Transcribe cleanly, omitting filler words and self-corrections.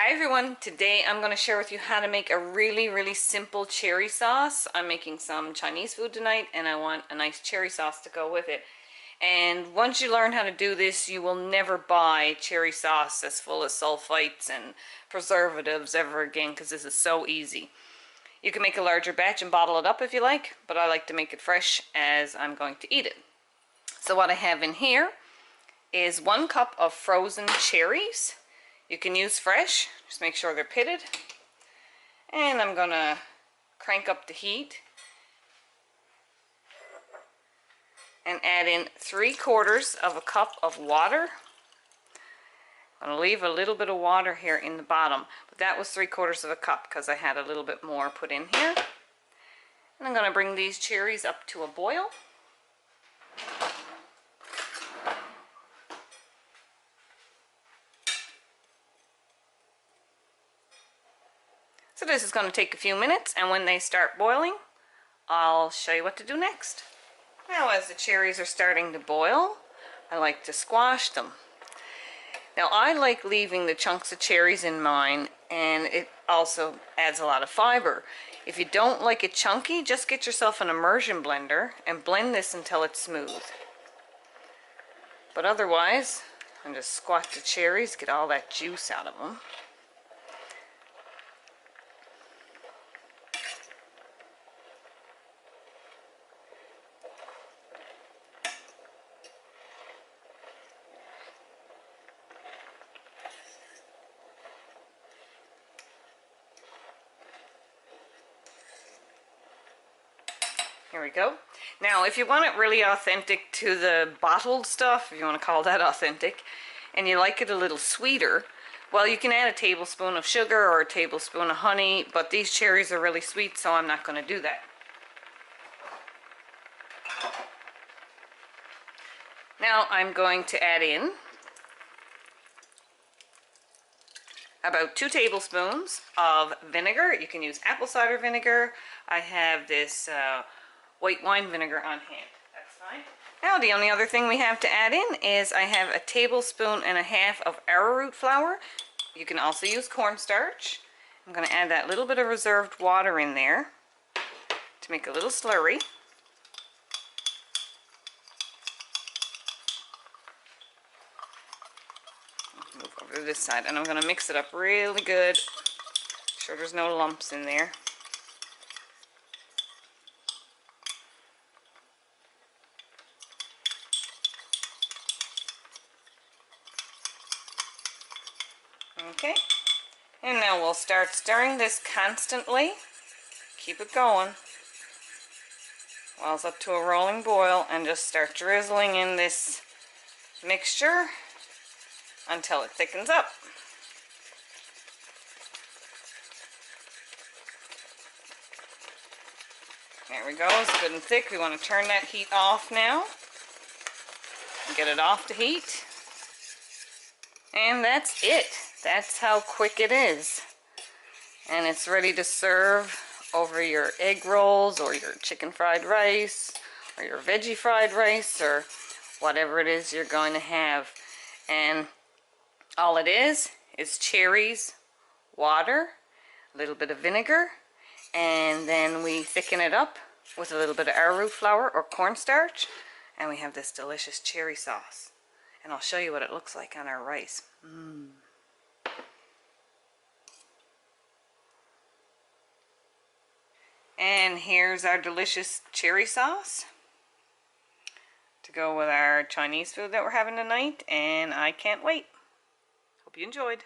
Hi everyone, today I'm going to share with you how to make a really simple cherry sauce. I'm making some Chinese food tonight and I want a nice cherry sauce to go with it. And once you learn how to do this, you will never buy cherry sauce that's full of sulfites and preservatives ever again, because this is so easy. You can make a larger batch and bottle it up if you like, but I like to make it fresh as I'm going to eat it. So what I have in here is 1 cup of frozen cherries. You can use fresh, just make sure they're pitted. And I'm gonna crank up the heat and add in 3/4 of a cup of water. I'm gonna leave a little bit of water here in the bottom, but that was 3/4 of a cup because I had a little bit more put in here. And I'm gonna bring these cherries up to a boil. So this is going to take a few minutes, and when they start boiling, I'll show you what to do next. Now as the cherries are starting to boil, I like to squash them. Now I like leaving the chunks of cherries in mine, and it also adds a lot of fiber. If you don't like it chunky, just get yourself an immersion blender and blend this until it's smooth. But otherwise, I just squash the cherries, get all that juice out of them. Here we go. Now if you want it really authentic to the bottled stuff, if you want to call that authentic, and you like it a little sweeter, well, you can add a tablespoon of sugar or a tablespoon of honey, but these cherries are really sweet, so I'm not going to do that. Now I'm going to add in about 2 tablespoons of vinegar. You can use apple cider vinegar. I have this white wine vinegar on hand. That's fine. Now the only other thing we have to add in is I have 1.5 tablespoons of arrowroot flour. You can also use cornstarch. I'm going to add that little bit of reserved water in there to make a little slurry. Move over to this side, and I'm going to mix it up really good. Make sure there's no lumps in there. Okay, and now we'll start stirring this constantly. Keep it going while it's up to a rolling boil, and just start drizzling in this mixture until it thickens up. There we go, it's good and thick. We want to turn that heat off now and get it off the heat. And that's it. That's how quick it is. And it's ready to serve over your egg rolls or your chicken fried rice or your veggie fried rice or whatever it is you're going to have. And all it is cherries, water, a little bit of vinegar, and then we thicken it up with a little bit of arrowroot flour or cornstarch, and we have this delicious cherry sauce. And I'll show you what it looks like on our rice. And here's our delicious cherry sauce to go with our Chinese food that we're having tonight, and I can't wait. Hope you enjoyed.